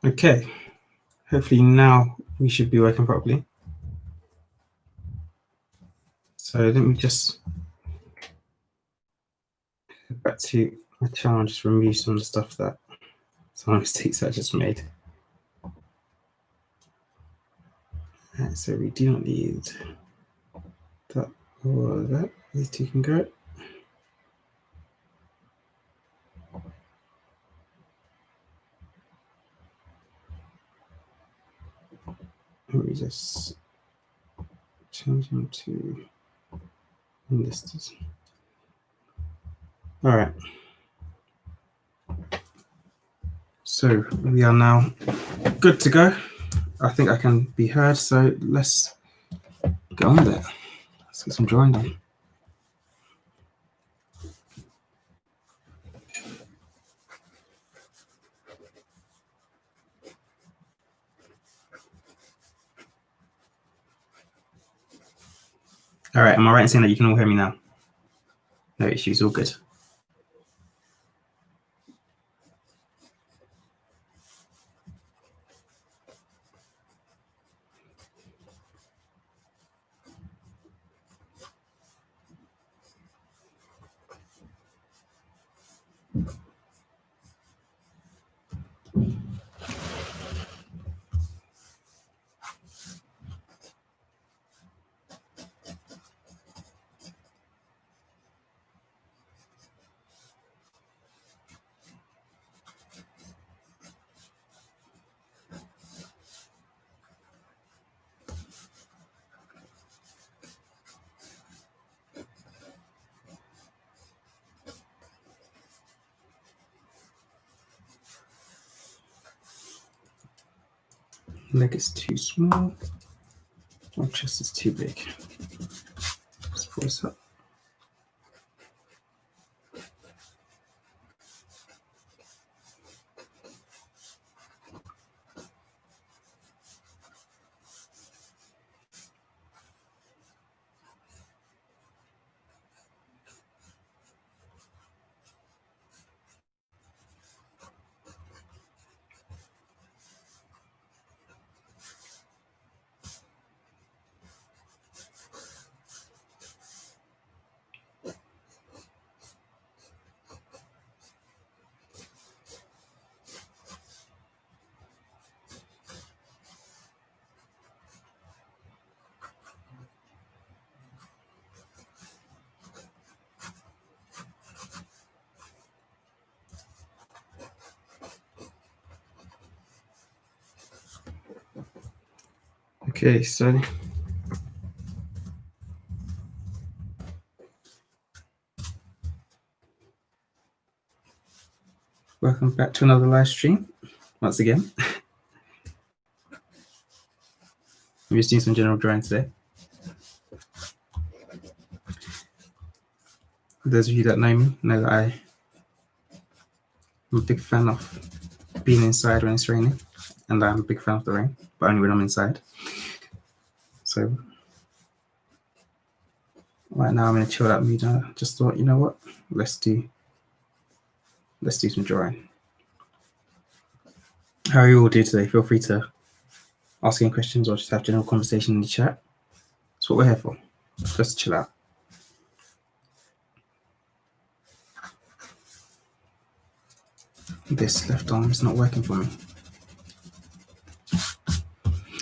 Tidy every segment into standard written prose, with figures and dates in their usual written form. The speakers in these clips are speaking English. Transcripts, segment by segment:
Okay, hopefully now we should be working properly. So let me just go back to my channel and just remove some of the stuff that some of the mistakes I just made. Right, so we do not need that or that. These two can go. Let me just change them to listers. All right. So we are now good to go. I think I can be heard. So let's get on with it. Let's get some drawing done. All right. Am I right in saying that you can all hear me now? No issues. All good. Leg is too small. My chest is too big. Let's pull this up. Okay, so welcome back to another live stream once again. We're just doing some general drawing today. For those of you that know me know that I'm a big fan of being inside when it's raining, and I'm a big fan of the rain, but only when I'm inside. So right now I'm in a chilled out mood. I just thought, you know what, let's do some drawing. How are you all doing today? Feel free to ask any questions or just have general conversation in the chat. That's what we're here for, just to chill out. This left arm is not working for me.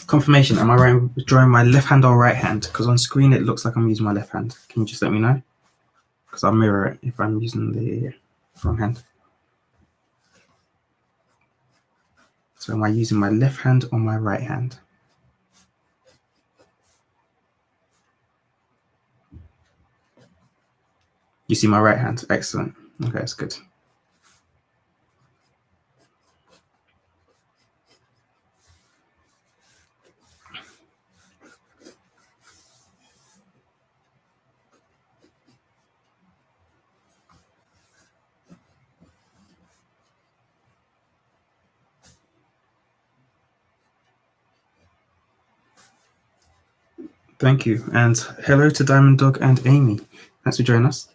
Confirmation, am I right with drawing my left hand or right hand? Because on screen it looks like I'm using my left hand. Can you just let me know? Because I'll mirror it if I'm using the wrong hand. So am I using my left hand or my right hand? You see my right hand? Excellent. Okay, that's good. Thank you. And hello to Diamond Dog and Amy. Thanks for joining us.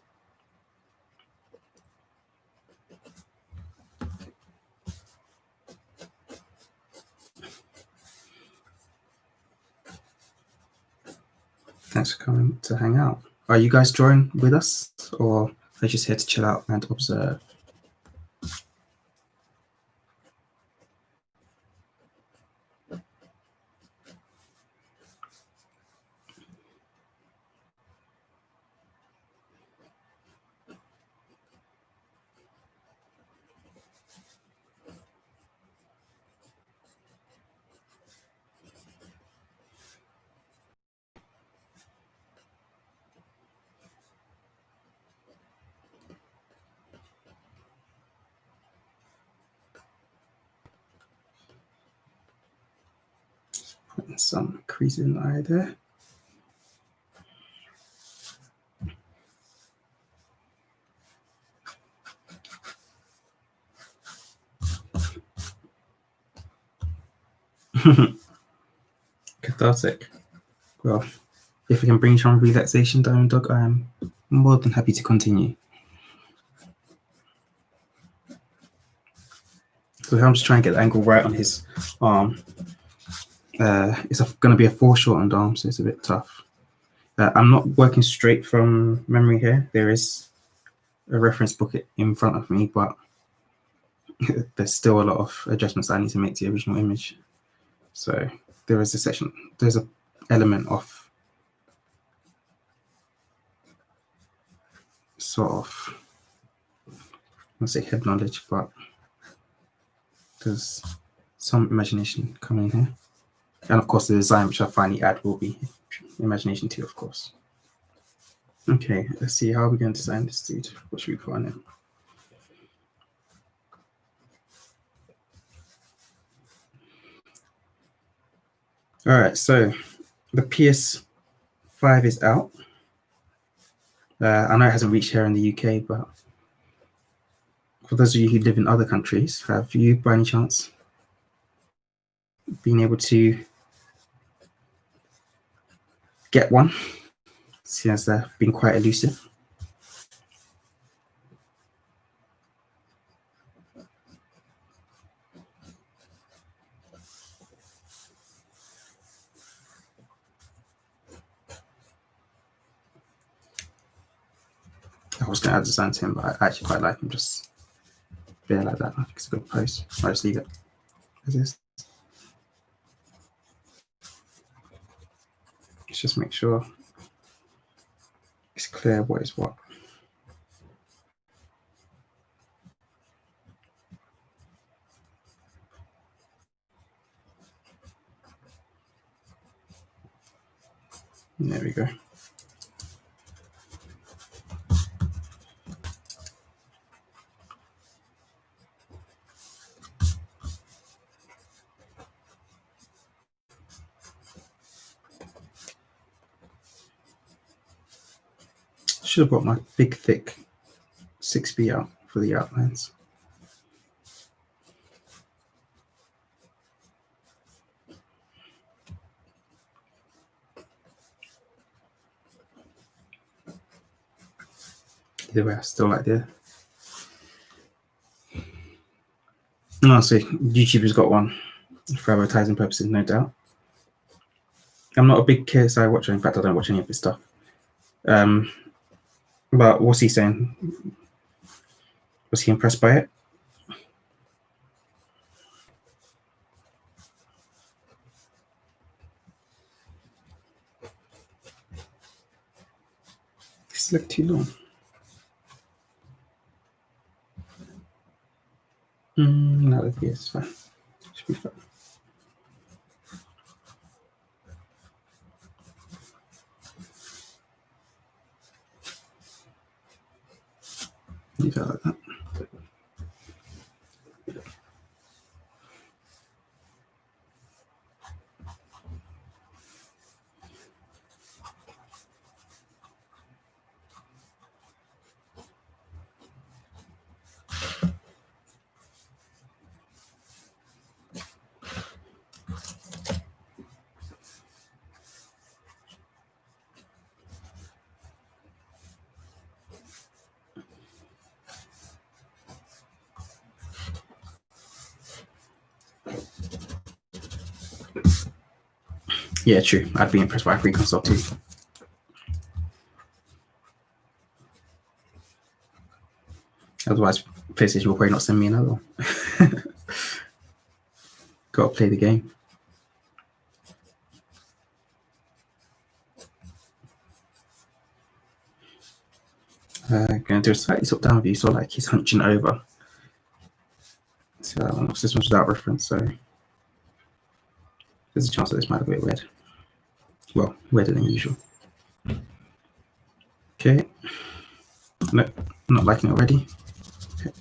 thanks for coming to hang out. Are you guys drawing with us, or are you just here to chill out and observe? Putting some creases in the eye there. Cathartic. Well, if we can bring some relaxation, Diamond Dog, I am more than happy to continue. So I'm just trying to get the angle right on his arm. It's going to be a foreshortened arm, so it's a bit tough. I'm not working straight from memory here. There is a reference book in front of me, but there's still a lot of adjustments I need to make to the original image. So there is a section, there's an element of sort of, I won't say head knowledge, but there's some imagination coming in here. And of course, the design which I finally add will be imagination too, of course. Okay, let's see, how are we going to design this dude? What should we put on him? All right, so the PS5 is out. I know it hasn't reached here in the UK, but for those of you who live in other countries, have you, by any chance, been able to get one? Since they've been quite elusive. I was going to add design to him, but I actually quite like him just bare like that. I think it's a good pose. I'll just leave it as is. Let's just make sure it's clear what is what. There we go. Should have brought my big, thick 6B out for the outlines. Either way, I still like the. No, see, YouTuber's got one for advertising purposes, no doubt. I'm not a big KSI watcher. In fact, I don't watch any of his stuff. But what's he saying? Was he impressed by it? This looked too long. No, it's fine. Should be fine. Leave it like that. Yeah, true. I'd be impressed by a free console too. Otherwise, PlayStation will probably not send me another one. Got to play the game. Going to do a slightly top-down view, so like he's hunching over. So this one's without reference, so there's a chance that this might be a bit weird. Well, weirder than usual. Okay. No, not liking it already. Okay.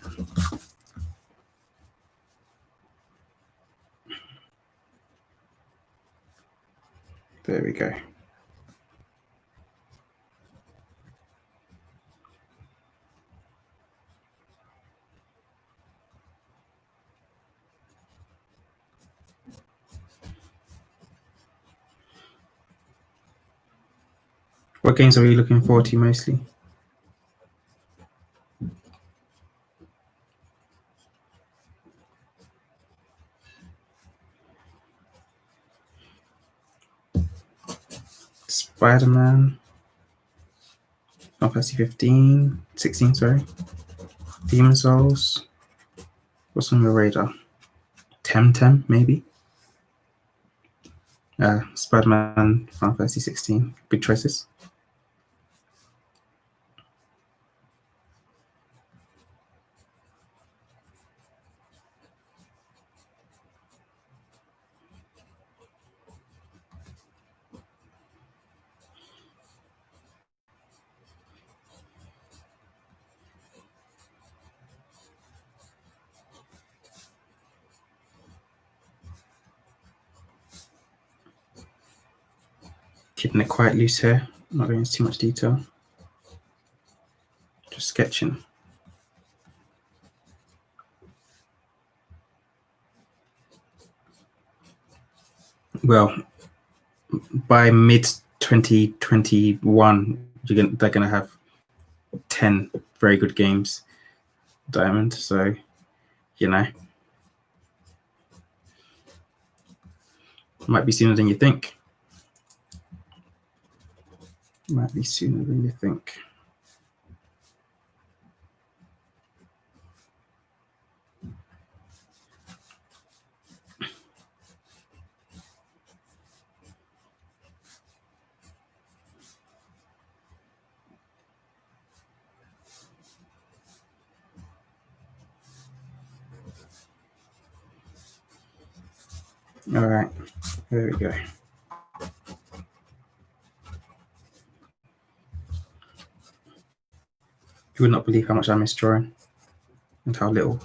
There we go. What games are we looking forward to mostly? Spider-Man, Final Fantasy 15, 16, sorry. Demon Souls. What's on your radar? Temtem, maybe? Spider-Man, Final Fantasy 16. Big choices. Keeping it quite loose here, not going into too much detail. Just sketching. Well, by mid 2021, they're going to have 10 very good games, Diamond. So, might be sooner than you think. Might be sooner than you think. All right, there we go. You would not believe how much I miss drawing and how little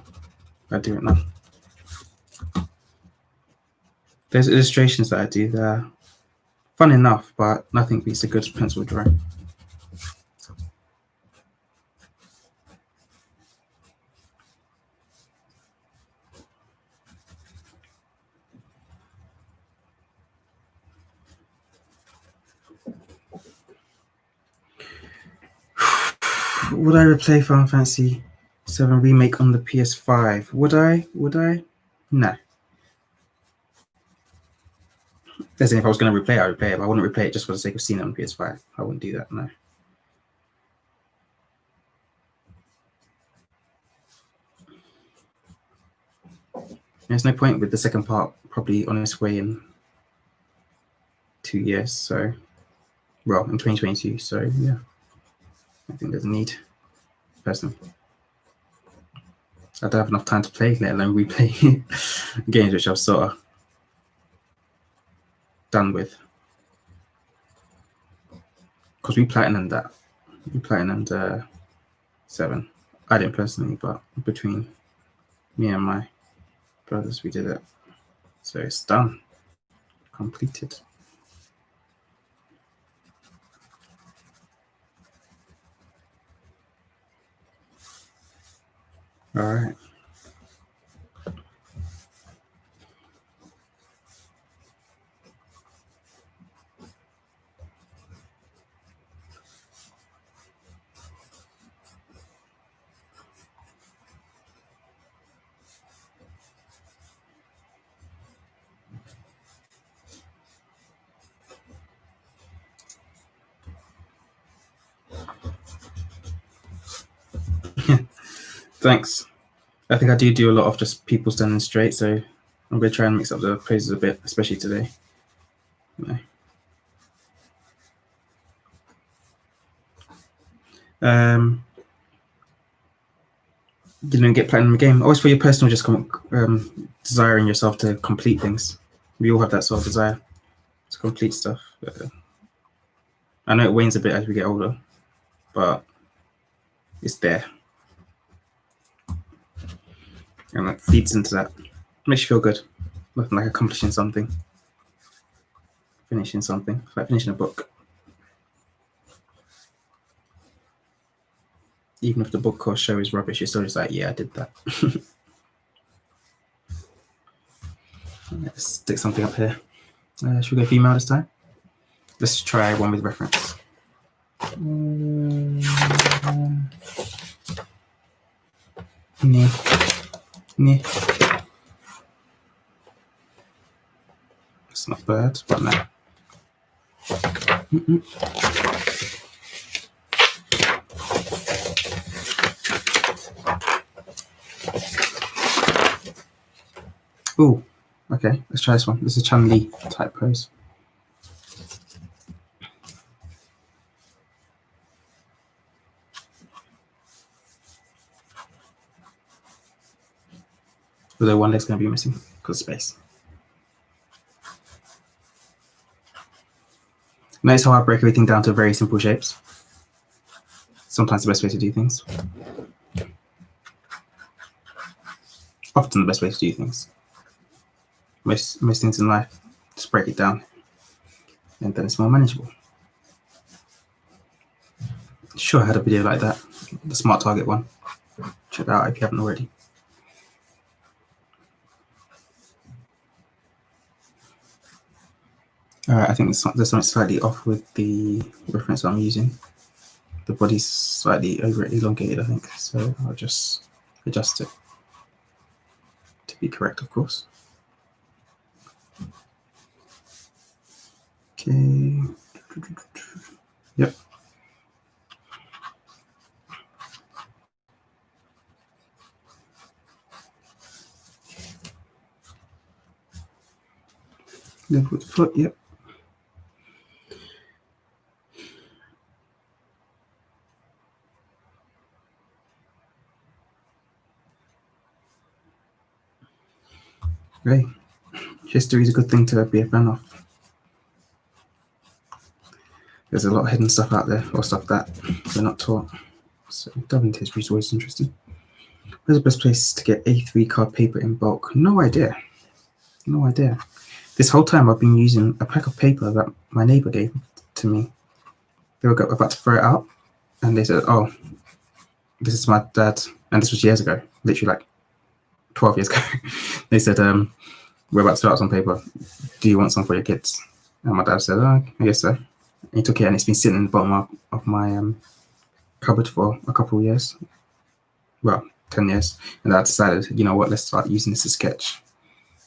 I do it now. There's illustrations that I do there. Fun enough, but nothing beats a good pencil drawing. Would I replay Final Fantasy 7 Remake on the PS5? Would I? No. As in, if I was going to replay it, I'd replay it, but I wouldn't replay it just for the sake of seeing it on PS5. I wouldn't do that, no. There's no point with the second part probably on its way in 2 years, so, well, in 2022, so yeah. I think there's a need, personally. I don't have enough time to play, let alone replay games which I've sort of done with. Because we platinumed that. We platinumed 7. I didn't personally, but between me and my brothers, we did it. So it's done. Completed. All right. Thanks. I think I do a lot of just people standing straight, so I'm going to try and mix up the poses a bit, especially today. You know. Get platinum in the game. Always for your personal, just desiring yourself to complete things. We all have that sort of desire to complete stuff. I know it wanes a bit as we get older, but it's there, and that feeds into that. Makes you feel good, looking like accomplishing something, finishing something, it's like finishing a book. Even if the book or show is rubbish, you're still just like, yeah, I did that. Let's stick something up here. Should we go female this time? Let's try one with reference. Nee. It's not bad, but no. Oh, okay. Let's try this one. This is a Chun-Li type pose. Although one leg's going to be missing because of space. Notice how I break everything down to very simple shapes. Sometimes the best way to do things. Often the best way to do things. Most things in life, just break it down, and then it's more manageable. Sure, I had a video like that, the Smart Target one. Check that out if you haven't already. Alright, I think there's something slightly off with the reference I'm using. The body's slightly over elongated, I think, so I'll just adjust it to be correct, of course. Okay. Yep. Level with the foot, yep. Great. History is a good thing to be a fan of. There's a lot of hidden stuff out there, or stuff that we're not taught. So delving into history is always interesting. Where's the best place to get A3 card paper in bulk? No idea. No idea. This whole time I've been using a pack of paper that my neighbor gave to me. They were about to throw it out, and they said, "Oh, this is my dad," and this was years ago, literally like 12 years ago. They said, "We're about to throw out some paper. Do you want some for your kids?" And my dad said, "Oh, I guess so." And he took it, and it's been sitting in the bottom of my cupboard for a couple of years. Well, 10 years. And I decided, you know what, let's start using this as a sketch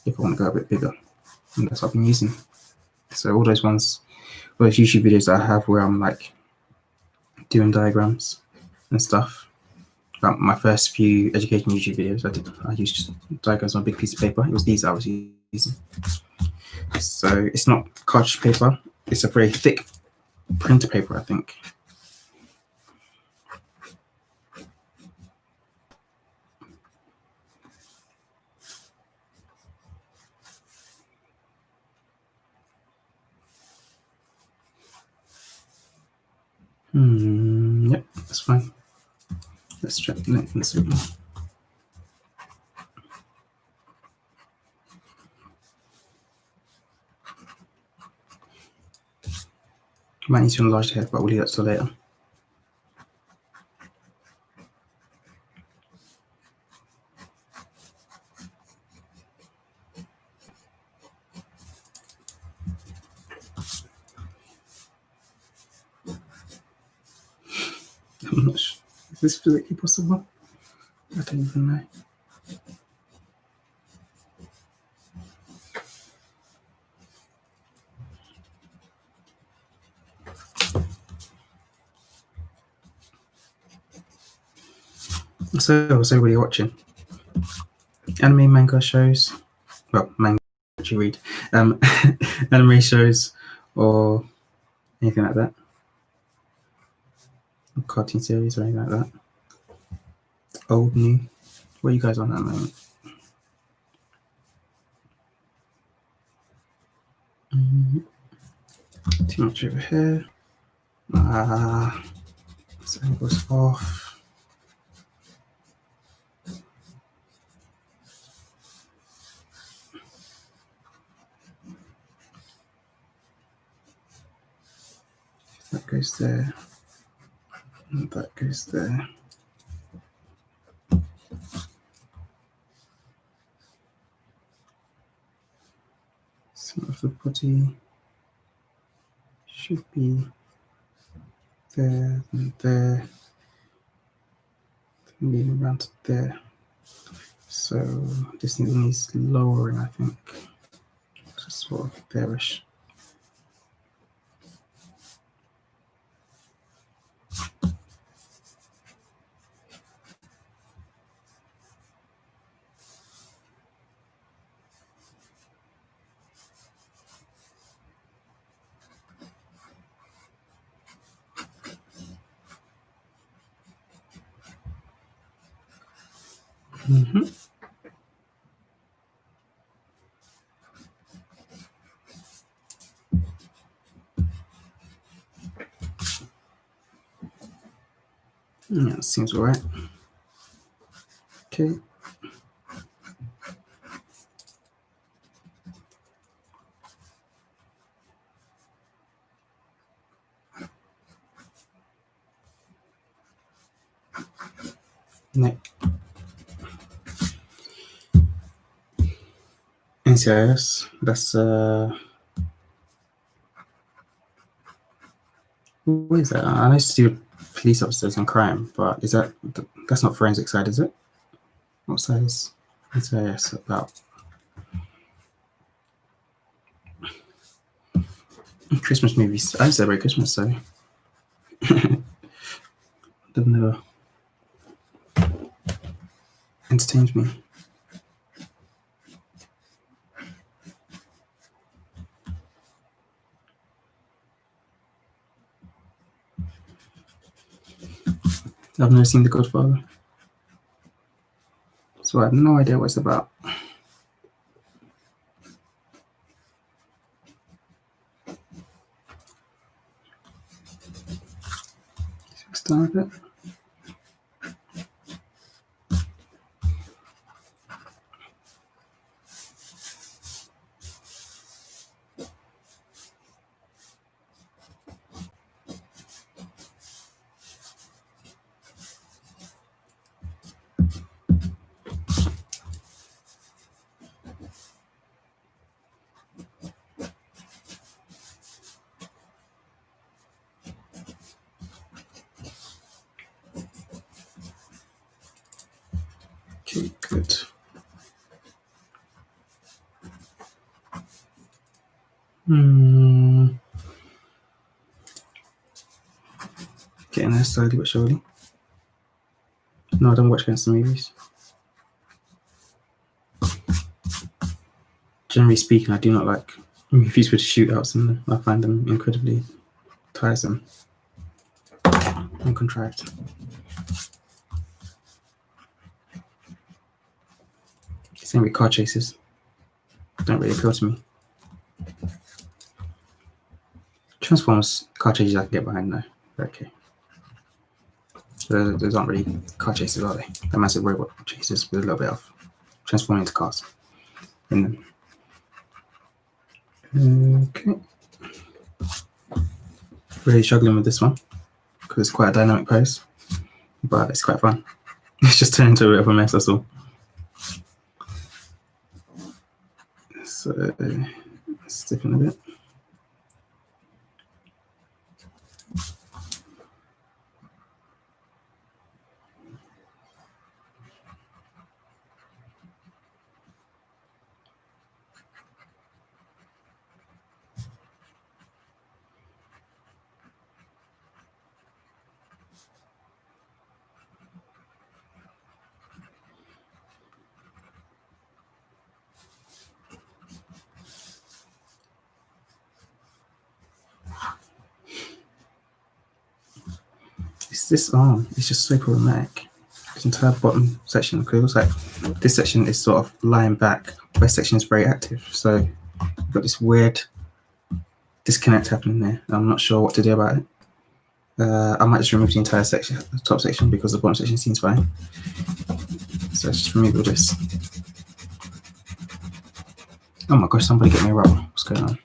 if I want to go a bit bigger. And that's what I've been using. So all those YouTube videos that I have where I'm like doing diagrams and stuff. My first few education YouTube videos, I used just diagrams on a big piece of paper. It was these I was using. So it's not cartridge paper. It's a very thick printer paper, I think. Yep, that's fine. Let's check the next one. Might need to enlarge the head, but we'll leave that till later. I'm not sure. Is this physically possible? I don't even know. So what's everybody watching? Anime, manga shows? Well, manga that you read. Anime shows or anything like that? Cartoon series or anything like that? Old, new? What are you guys on at the moment? Too much over here. So it goes off. That goes there. And that goes there. Some of the body should be there and there. Moving around to there. So this needs lowering, I think. Just sort of there-ish. Mm-hmm. Yeah, seems all right. Okay. Next. NCIS. That's what is that? I used to do police officers and crime, but is that's not forensic side, is it? What side is NCIS about? Christmas movies. I celebrate Christmas, so they've never entertained me. I've never seen The Godfather, so I have no idea what it's about. Start it. Okay, good. Getting there slowly but surely. No, I don't watch gangster movies. Generally speaking, I do not like movies with shootouts in them. I find them incredibly tiresome and contrived. Same with car chases. Don't really appeal to me. Transformers car chases I can get behind though. Okay. Those aren't really car chases, are they? They're massive robot chases with a little bit of transforming into cars in them. Okay. Really struggling with this one because it's quite a dynamic pose, but it's quite fun. It's just turned into a bit of a mess, that's all. So let's stiffen a bit. this arm is just so problematic. This entire bottom section, because it looks like this section is sort of lying back, but this section is very active. So I've got this weird disconnect happening there. I'm not sure what to do about it. I might just remove the entire section, the top section, because the bottom section seems fine. So let's just remove all this. Oh my gosh, somebody get me a rubber. What's going on?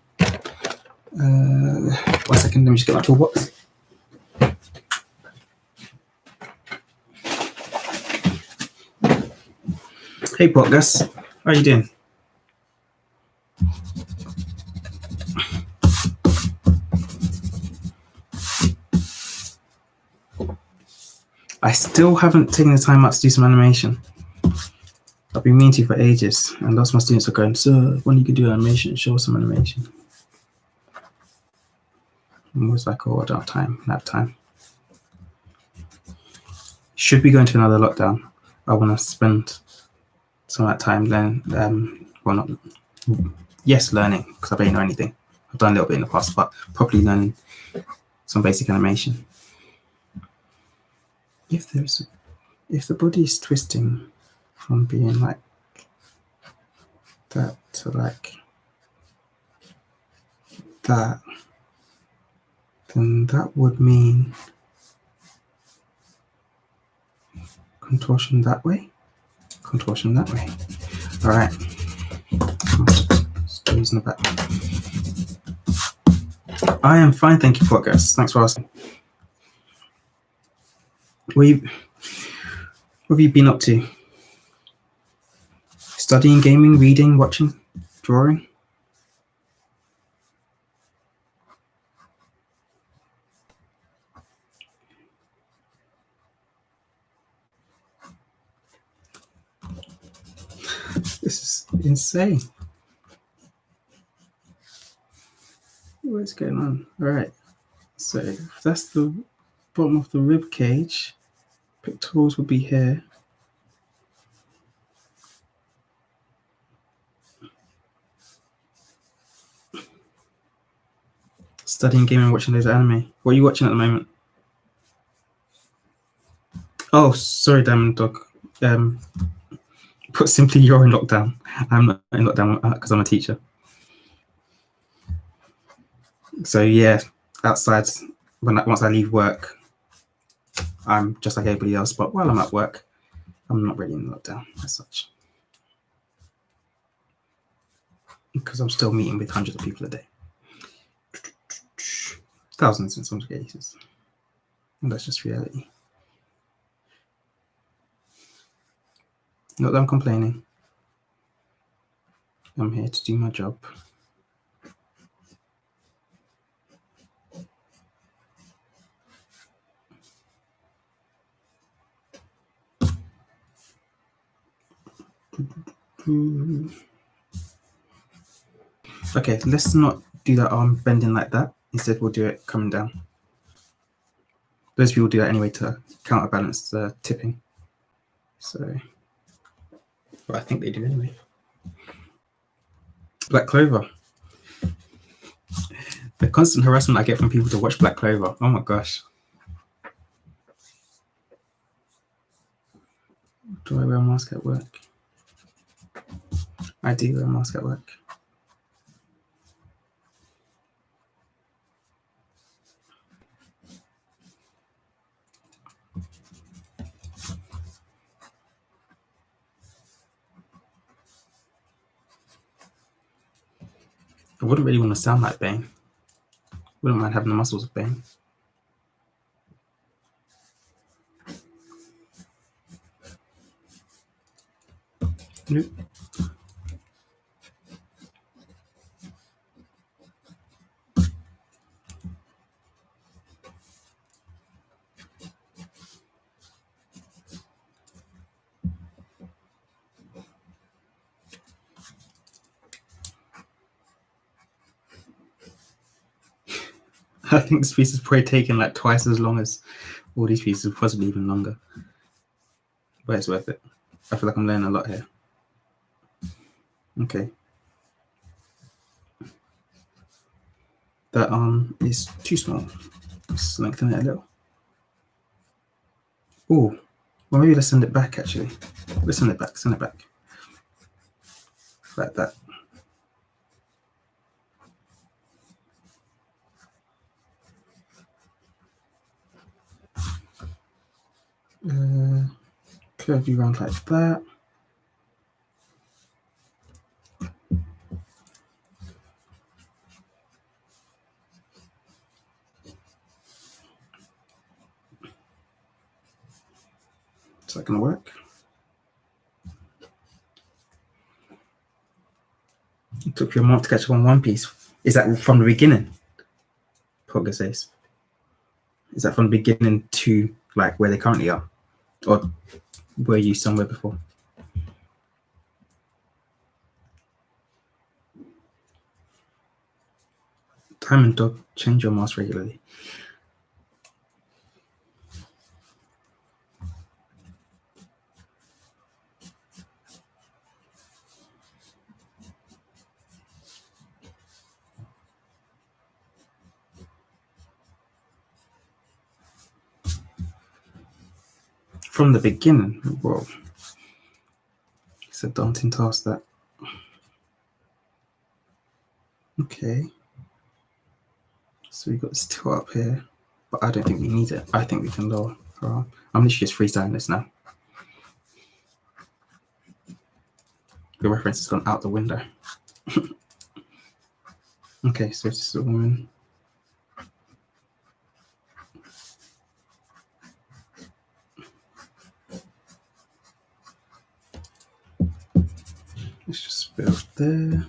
1 second, let me just get my toolbox. Hey Potgas, how are you doing? I still haven't taken the time out to do some animation. I've been meaning to for ages, and lots of my students are going, "Sir, when you can do animation, show us some animation." I'm always like, "Oh, I don't have time, nap time." Should we go into another lockdown? I want to spend some of that time learning. Well, not learning, because I barely know anything. I've done a little bit in the past, but properly learning some basic animation. If the body is twisting from being like that to like that, then that would mean contortion that way, contortion that way. All right, still using the back. I am fine, thank you, Podcast. Thanks for asking. What have you been up to? Studying, gaming, reading, watching, drawing? This is insane. What's going on? All right. So if that's the bottom of the rib cage, pectorals would be here. Studying, gaming, watching those anime. What are you watching at the moment? Oh, sorry, Diamond Dog. Put simply, you're in lockdown. I'm not in lockdown because I'm a teacher. So yeah, outside, once I leave work, I'm just like everybody else. But while I'm at work, I'm not really in lockdown as such, because I'm still meeting with hundreds of people a day, thousands in some cases, and that's just reality. Not that I'm complaining. I'm here to do my job. Okay, let's not do that arm bending like that. Instead, we'll do it coming down. Those people do that anyway to counterbalance the tipping. So, well, I think they do anyway. Black Clover. The constant harassment I get from people to watch Black Clover. Oh my gosh. Do I wear a mask at work? I do wear a mask at work. I wouldn't really want to sound like Bane. Wouldn't mind having the muscles of Bane. Nope. I think this piece is probably taken like twice as long as all these pieces, possibly even longer. But it's worth it. I feel like I'm learning a lot here. Okay. That arm is too small. Let's lengthen it a little. Oh, well, maybe let's send it back, actually. Let's send it back, like that. Curve you around like that. Is that going to work? It took you a month to catch up on One Piece. Is that from the beginning? Poga says. Is that from the beginning to like where they currently are? Or were you somewhere before? Diamond Dog, change your mask regularly. From the beginning? Whoa. It's a daunting task, that. Okay. So we've got this tilt up here, but I don't think we need it. I think we can lower her arm. I'm literally just freestyling this now. The reference has gone out the window. Okay, so this is a woman. Let's just build there.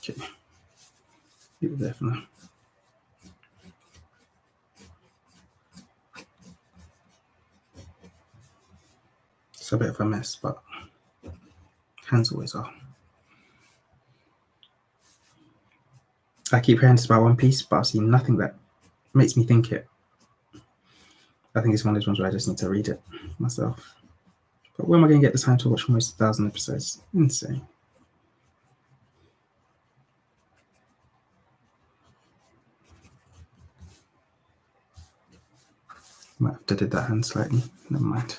Okay. Leave it there for now. It's a bit of a mess, but hands always are. I keep hearing this about One Piece, but I've seen nothing that makes me think it. I think it's one of those ones where I just need to read it myself. But where am I going to get the time to watch almost 1,000 episodes? Insane. Might have to do that hand slightly. Never mind.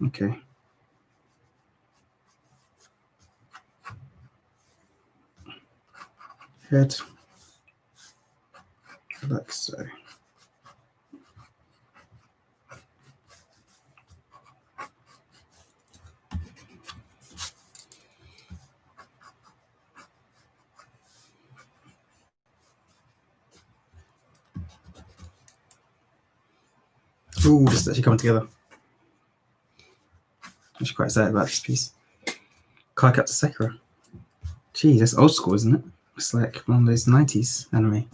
Okay. Head. Like so. Ooh, this is actually coming together. I'm actually quite excited about this piece. Card Captor Sakura. Geez, that's old school, isn't it? It's like one of those 90s anime.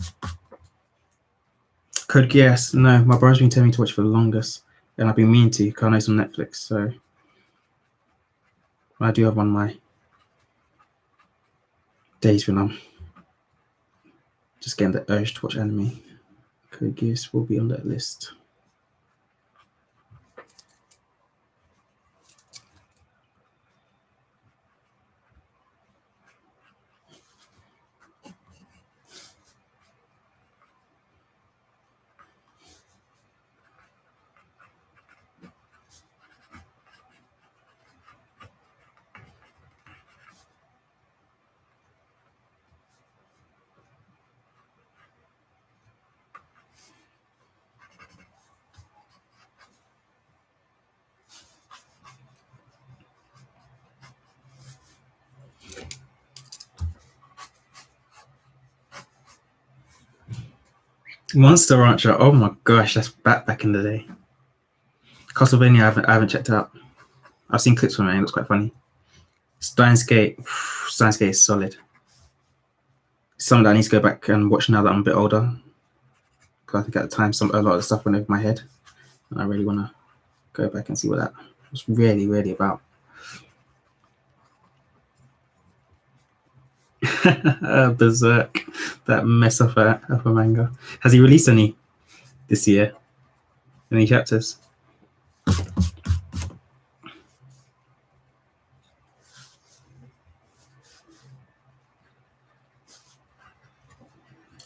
Code Geass. No, my brother's been telling me to watch for the longest, and I've been meaning to because I know it's on Netflix. So I do have one of my days when I'm just getting the urge to watch anime. Code Geass will be on that list. Monster Rancher. Oh my gosh, that's back in the day. Castlevania, I haven't checked out. I've seen clips from it. It looks quite funny. Steins Gate. Steins Gate is solid. Something that I need to go back and watch now that I'm a bit older. Because I think at the time a lot of the stuff went over my head, and I really want to go back and see what that was really about. Berserk, that mess of a manga. Has he released any this year? Any chapters?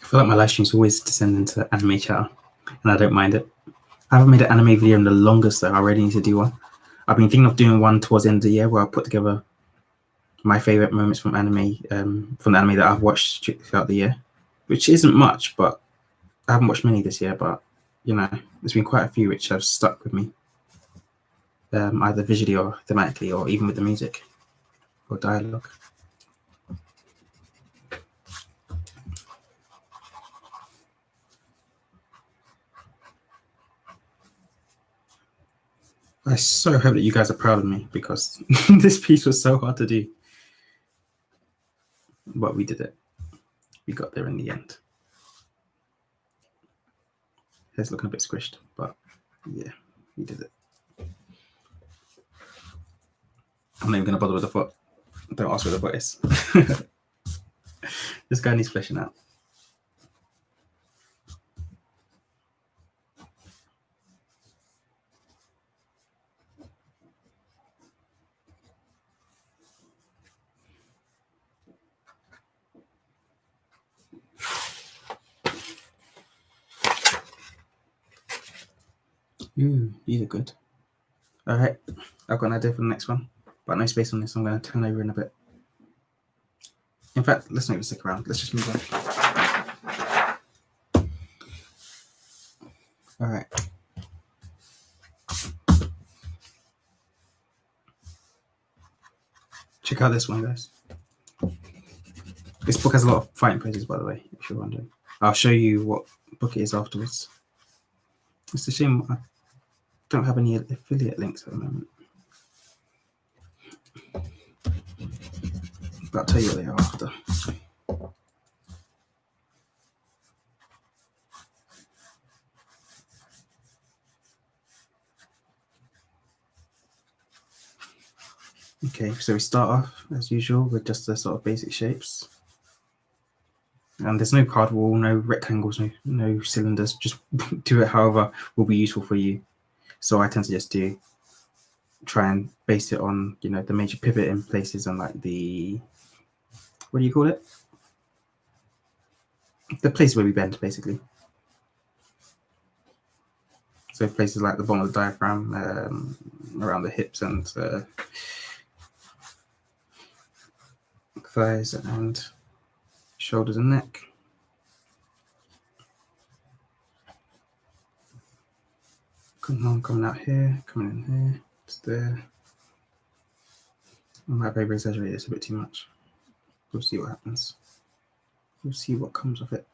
I feel like my live streams always descend into anime chatter, and I don't mind it. I haven't made an anime video in the longest though. I really need to do one. I've been thinking of doing one towards the end of the year where I'll put together my favorite moments from from the anime that I've watched throughout the year, which isn't much, but I haven't watched many this year, but you know, there's been quite a few which have stuck with me, either visually or thematically, or even with the music or dialogue. I so hope that you guys are proud of me because this piece was so hard to do, but we did it. We got there in the end. It's looking a bit squished, but yeah, we did it. I'm not even gonna bother with the foot. Don't ask where the foot is. This guy needs fleshing out. Ooh, these are good. All right, I've got an idea for the next one, but no space on this. I'm going to turn over in a bit. In fact, let's not even stick around. Let's just move on. All right. Check out this one, guys. This book has a lot of fighting poses, by the way, if you're wondering. I'll show you what book it is afterwards. It's a shame I don't have any affiliate links at the moment. But I'll tell you what they are after. Okay, so we start off, as usual, with just the sort of basic shapes. And there's no card wall, no rectangles, no cylinders. Just do it however will be useful for you. So I tend to just try and base it on, you know, the major pivot in places and like the, what do you call it? The place where we bend, basically. So places like the bottom of the diaphragm, around the hips and thighs and shoulders and neck. Coming out here, coming in here, it's there. I might have exaggerated this a bit too much. We'll see what happens. We'll see what comes of it.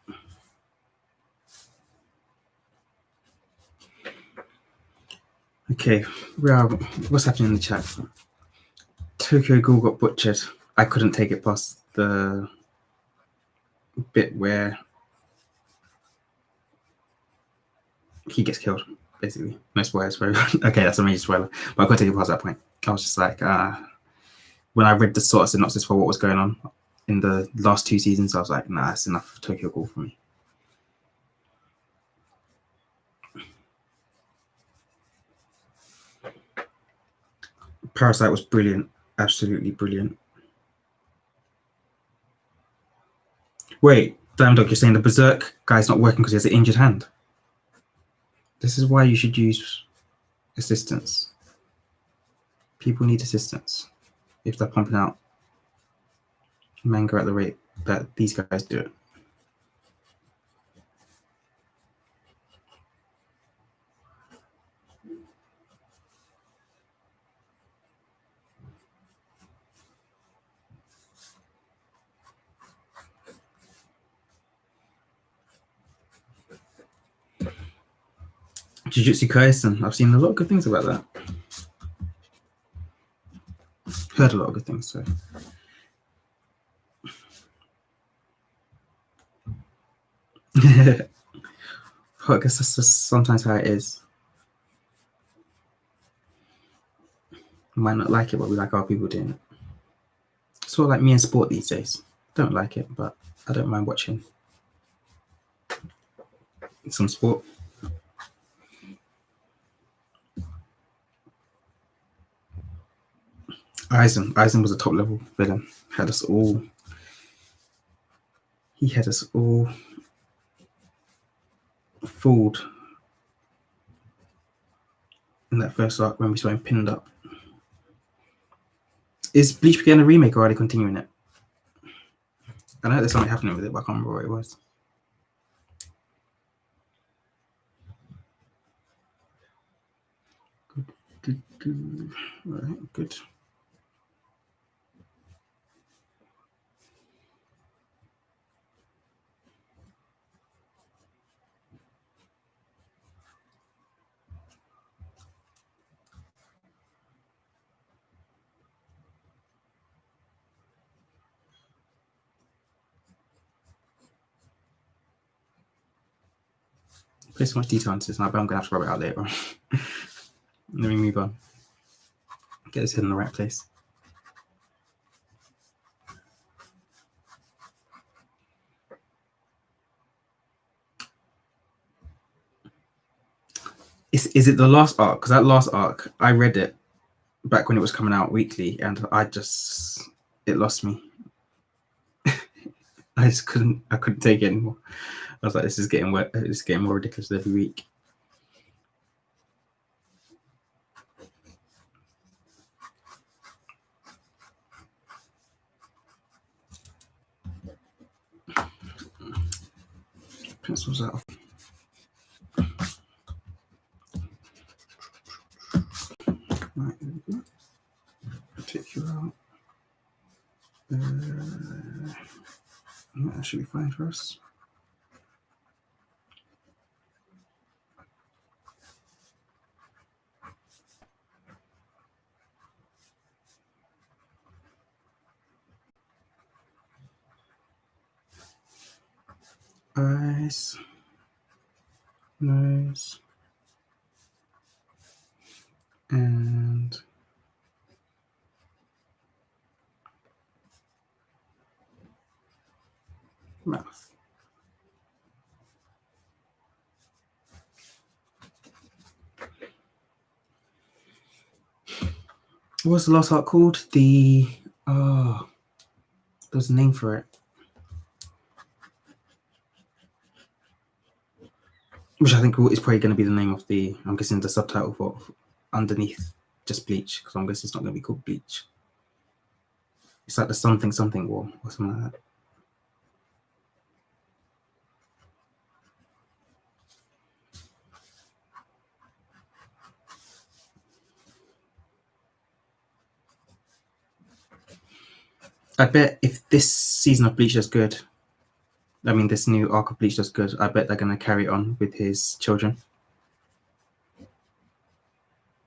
Okay, what's happening in the chat? Tokyo Ghoul got butchered. I couldn't take it past the bit where he gets killed, basically. No spoilers for everyone. Okay, that's a major spoiler. But I couldn't take it past that point. I was just like, when I read the sort of synopsis for what was going on in the last two seasons, I was like, nah, that's enough Tokyo Ghoul for me. Parasite was brilliant. Absolutely brilliant. Wait, damn dog, you're saying the Berserk guy's not working because he has an injured hand? This is why you should use assistance. People need assistance if they're pumping out manga at the rate that these guys do it. Jujutsu Kaisen. I've seen a lot of good things about that. Heard a lot of good things. So. I guess that's just sometimes how it is. We might not like it, but we like our people doing it. Sort of like me in sport these days. Don't like it, but I don't mind watching some sport. Aizen was a top level villain. Had us all. He had us all fooled in that first arc when we saw him pinned up. Is Bleach getting a remake or are they continuing it? I know there's something happening with it, but I can't remember what it was. Good. Right, good. Play so much detail into this now, but I'm going to have to rub it out later on. Let me move on. Get this head in the right place. Is it the last arc? Because that last arc, I read it back when it was coming out weekly, and it lost me. I couldn't take it anymore. I was like, this is getting more ridiculous every week. Pencils out. Right, there we go. I'll take you out. That should be fine for us. Eyes, nose, and mouth. What's the last arc called? There's a name for it. Which I think is probably going to be the name of I'm guessing the subtitle for underneath just Bleach, because I'm guessing it's not going to be called Bleach. It's like the something war or something like that. I bet if this season of Bleach does good, I mean this new arc of Bleach does good, I bet they're going to carry on with his children.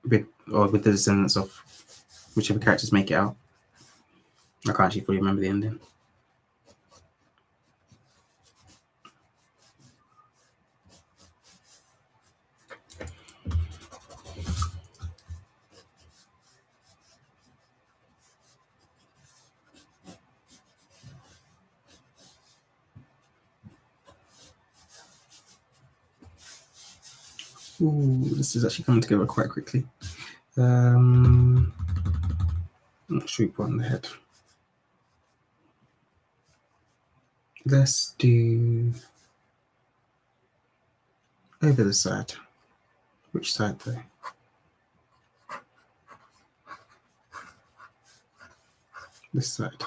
With the descendants of whichever characters make it out. I can't actually fully remember the ending. Ooh, this is actually coming together quite quickly. What should we put on the head? Let's do over the side. Which side though? This side.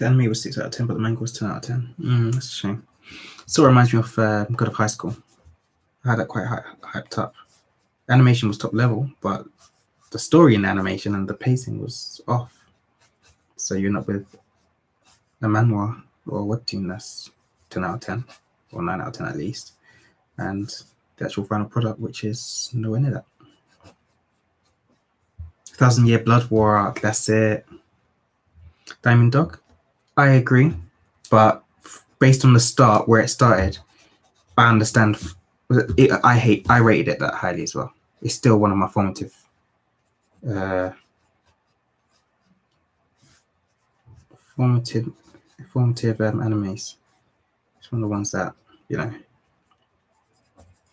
The anime was 6 out of 10, but the manga was 10 out of 10. That's a shame. Still reminds me of God of High School. I had that quite hyped up. Animation was top level, but the story in the animation and the pacing was off. So you end up with a manhwa or a webtoon that's 10 out of 10, or 9 out of 10 at least, and the actual final product, which is nowhere near that. 1,000 Year Blood War arc, that's it. Diamond Dog, I agree, but based on the start, where it started, I understand. I rated it that highly as well. It's still one of my formative animes. It's one of the ones that, you know,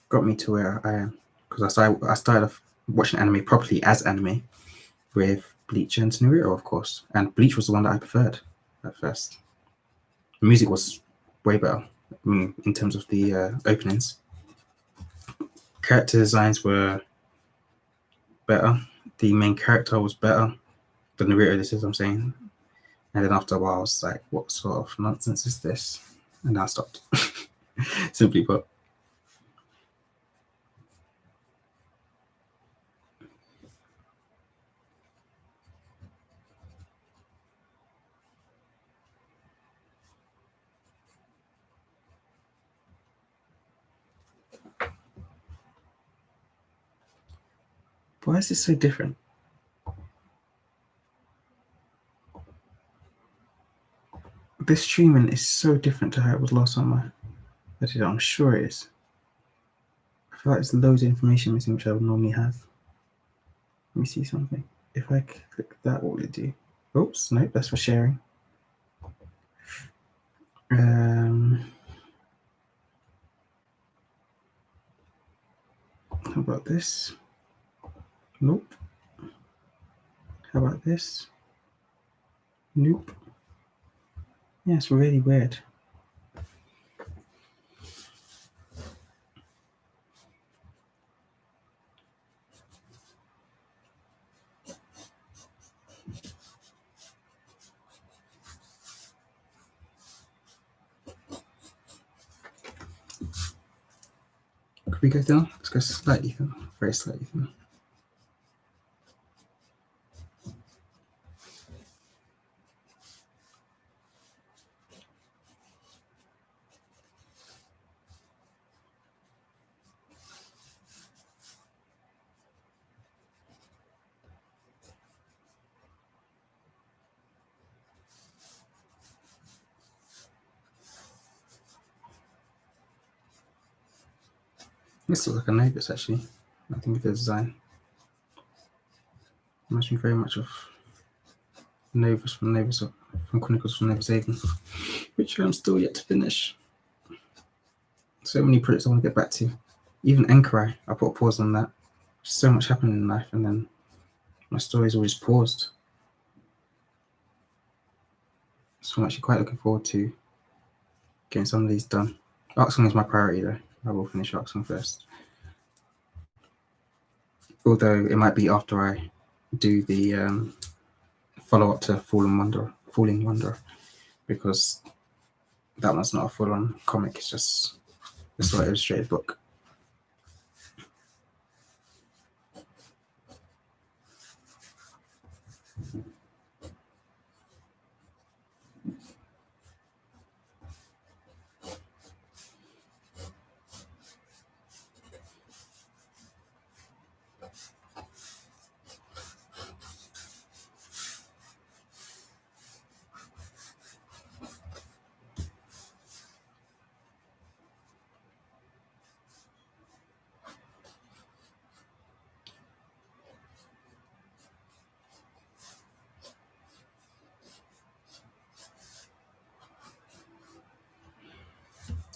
got me to where I am, because I started off watching anime properly as anime with Bleach and Naruto, of course, and Bleach was the one that I preferred at first. The music was way better in terms of the openings. Character designs were better. The main character was better. The Naruto, this is what I'm saying. And then after a while, I was like, what sort of nonsense is this? And I stopped. Simply put. Why is this so different? This streaming is so different to how it was last time I did it. I'm sure it is. I feel like there's loads of information missing, which I would normally have. Let me see something. If I click that, what will it do? Oops, nope, that's for sharing. How about this? Nope. How about this? Nope. Yeah, it's really weird. Could we go down? Let's go slightly thinner, very slightly thinner. This looks like a Novus actually. I think the design reminds me very much of Novus from Chronicles from Novus Haven, which I'm still yet to finish. So many projects I want to get back to. Even Enkarai, I put a pause on that. So much happened in life, and then my story's always paused. So I'm actually quite looking forward to getting some of these done. Arc Song is my priority though. I will finish Arc Song first. Although it might be after I do the follow-up to Falling Wonder, because that one's not a full-on comic, it's just a sort of illustrated book.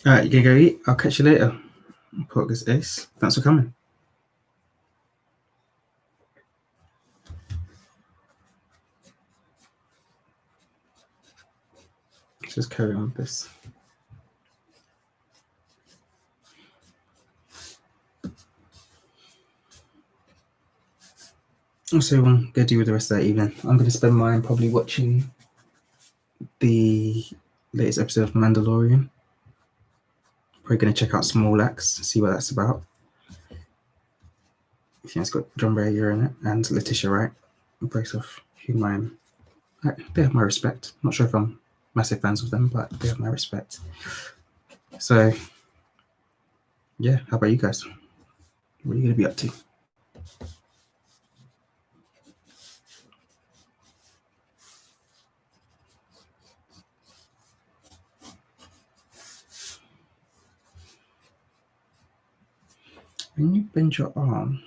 Alright, you gonna go eat? I'll catch you later. Put this Ace. Thanks for coming. Let's just carry on with this. Also, what I'm gonna do with the rest of that evening, I'm gonna spend mine probably watching the latest episode of Mandalorian. Probably going to check out Small Axe, see what that's about. I think it's got John Boyega in it and Letitia Wright, both of whom they have my respect. Not sure if I'm massive fans of them, but they have my respect. So, yeah, how about you guys? What are you going to be up to? When you bend your arm,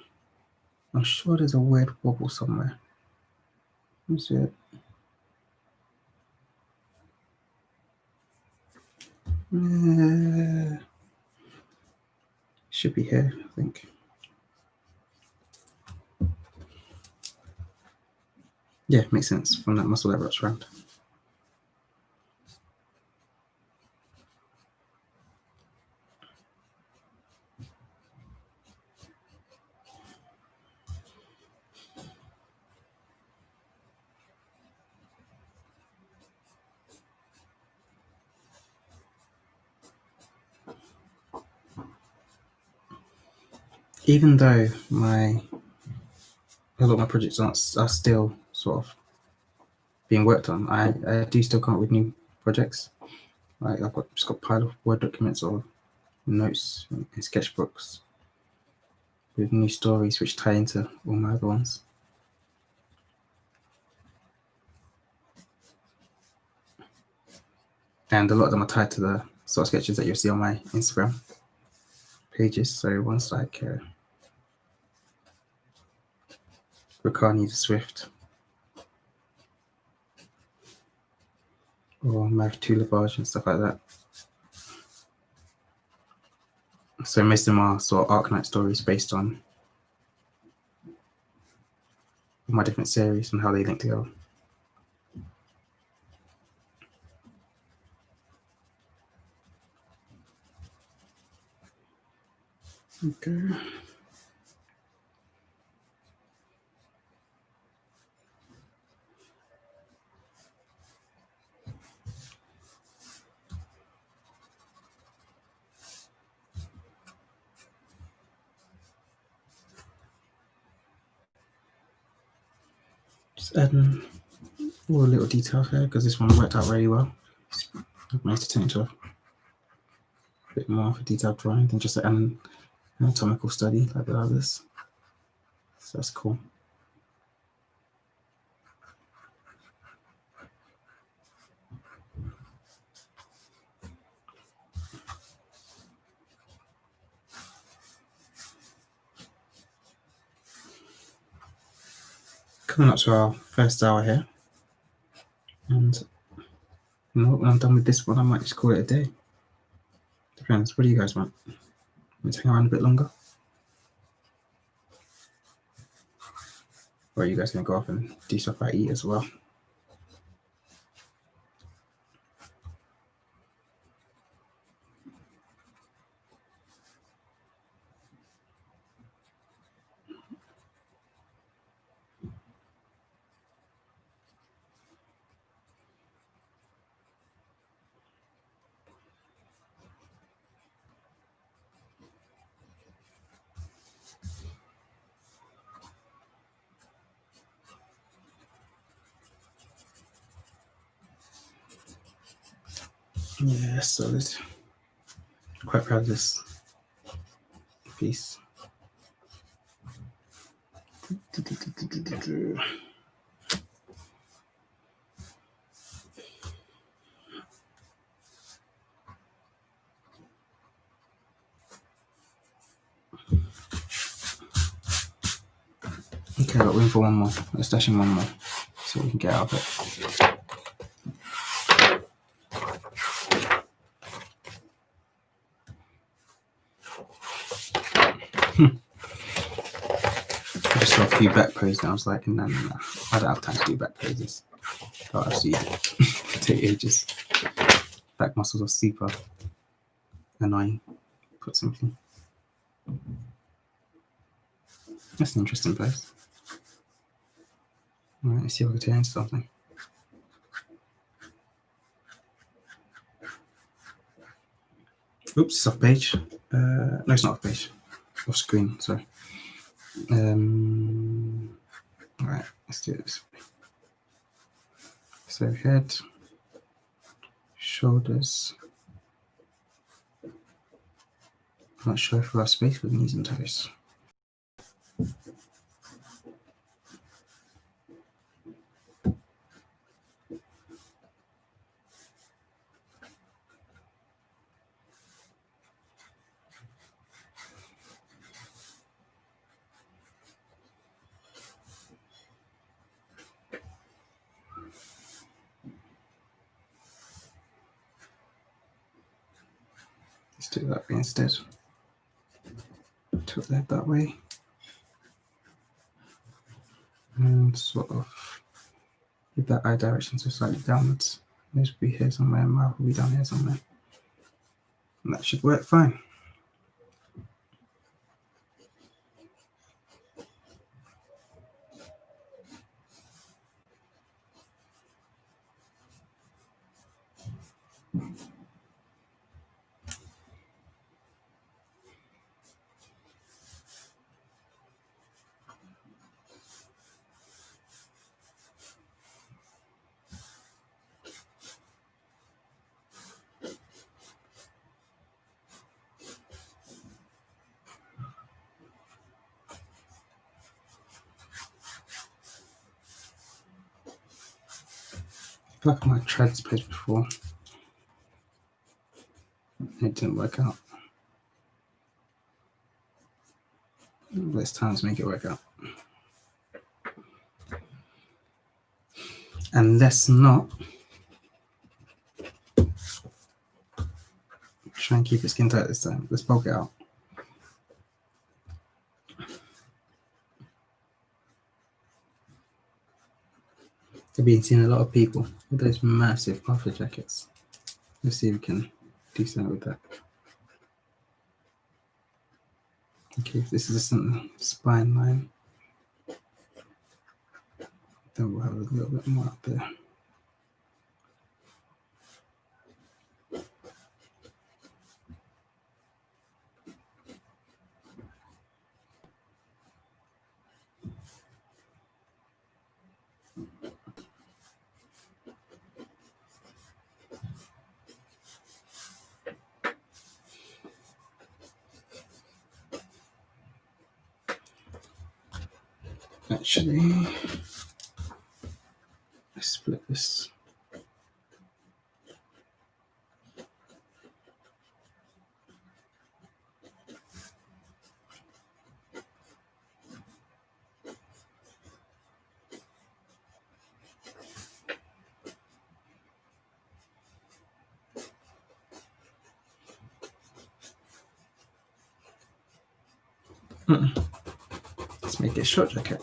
I'm sure there's a weird wobble somewhere. Let me see it. Should be here, I think. Yeah, makes sense from that muscle that wraps around. Even though a lot of my projects are still sort of being worked on, I do still come up with new projects. Like I've just got a pile of Word documents or notes and sketchbooks with new stories which tie into all my other ones. And a lot of them are tied to the sort of sketches that you'll see on my Instagram pages. So one's like Ricani the Swift or Mav Lavage and stuff like that. So most of them are sort of Arknight stories based on my different series and how they link together. Okay. Just adding all the little details here because this one worked out really well. I've managed to turn it into a bit more of a detailed drawing than just an anatomical study like the others. So that's cool. Coming up to our first hour here. And when I'm done with this one, I might just call it a day. Depends. What do you guys want? Want to hang around a bit longer? Or are you guys going to go off and do stuff I eat as well? Yeah, solid. Quite proud of this piece. Okay, got room for one more. Let's stash in one more so we can get out of it. I just saw a few back poses and I was like, no, I don't have time to do back poses. But I've seen it. Take ages. Back muscles are super annoying. Put something. That's an interesting place. Alright, let's see if I can turn into something. Oops, it's off page. No, it's not off page. Off screen, sorry. All right, let's do this. So head, shoulders. I'm not sure if we have space for knees and toes. Let's do that way instead. Tilt the head that way. And sort of with that eye direction so slightly downwards. Nose will be here somewhere, mouth will be down here somewhere. And that should work fine. I feel like I might have tried this page before. It didn't work out. But it's time to make it work out. And let's not try and keep it skin tight this time. Let's bulk it out. I've been seeing a lot of people with those massive puffer jackets. Let's see if we can do something with that. Okay, if this is a spine line, then we'll have a little bit more up there. Actually, let's split this. Let's make it a short jacket.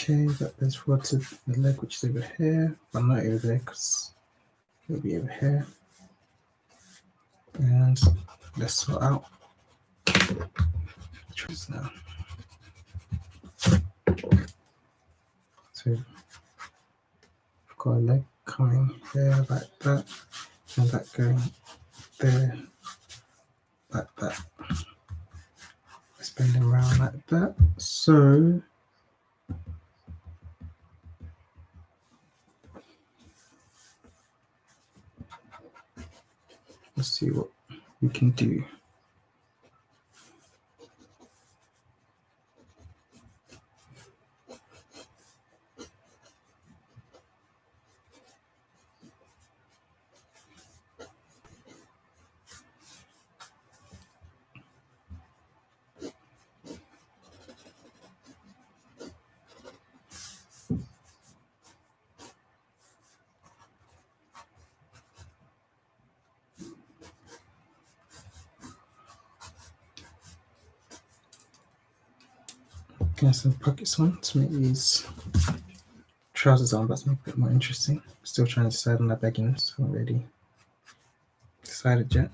Okay, that goes forward to the leg, which is over here, but not over there because it'll be over here. And let's sort out choice now. So we've got a leg coming there like that, and that going there like that. It's bending around like that. So let's see what we can do. Get some pockets on to make these trousers on, that's make it a bit more interesting. Still trying to decide on the leggings. Haven't really decided yet.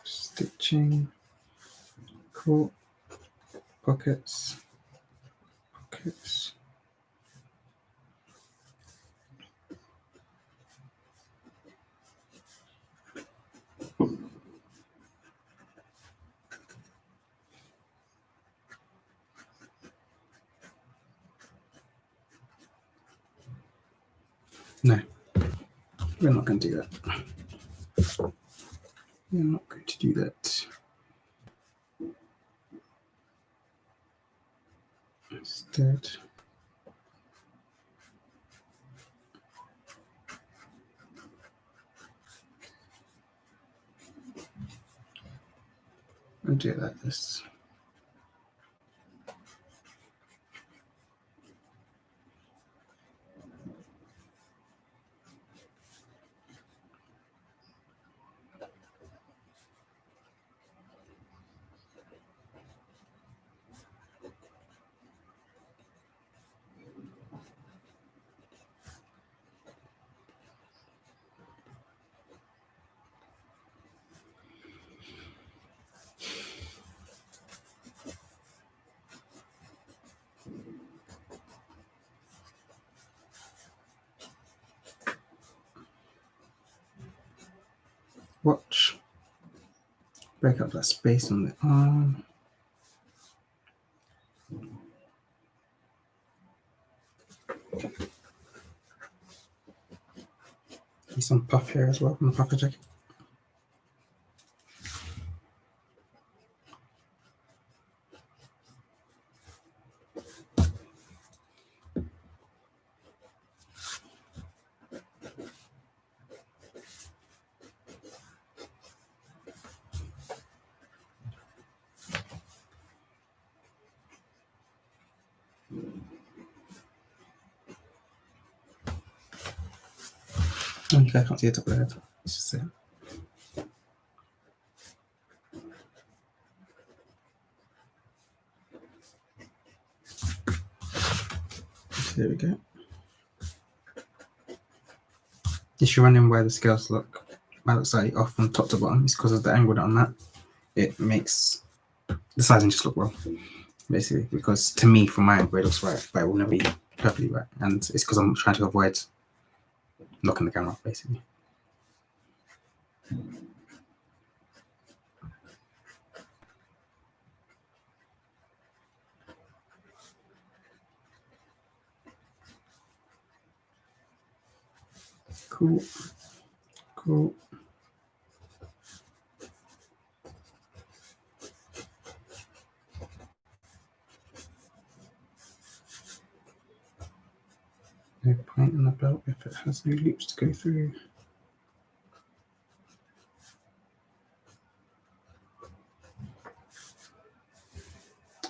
Stitching, cool, pockets. No, we're not going to do that. We're not going to do that. Instead, I'll do it like this. Watch. Break up that space on the arm. Need some puff here as well from the puffer jacket. Oh, you guys can't see the top of the head. It's just there. So there we go. If you're wondering why the scales look slightly off from top to bottom, it's because of the angle on that. It makes the sizing just look wrong, basically, because to me, from my angle, it looks right, but it will never be perfectly right. And it's because I'm trying to avoid knocking the camera off, basically. Cool. No point in the belt if it has no loops to go through.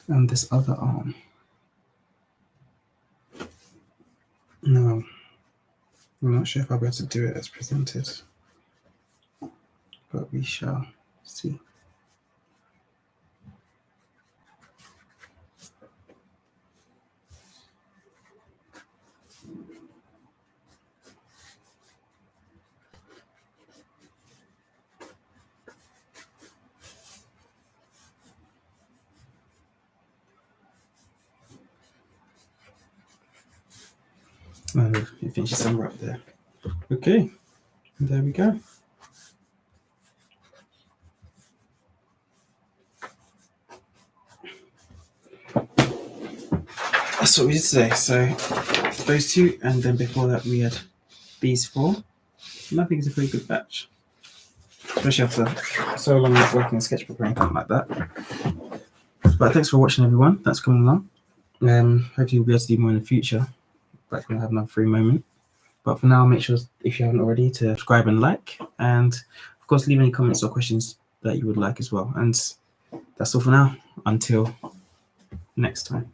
And this other arm. No, I'm not sure if I'll be able to do it as presented, but we shall see. It finishes somewhere up there. Okay, there we go. that's what we did today. So those two, and then before that we had these four. And I think it's a pretty good batch, especially after so long not working in sketchbook or anything like that. But thanks for watching, everyone. Thanks for coming along. Hopefully we'll be able to do more in the future. Like we'll have another free moment. But for now, make sure, if you haven't already, to subscribe and like, and of course leave any comments or questions that you would like as well. And that's all for now. Until next time.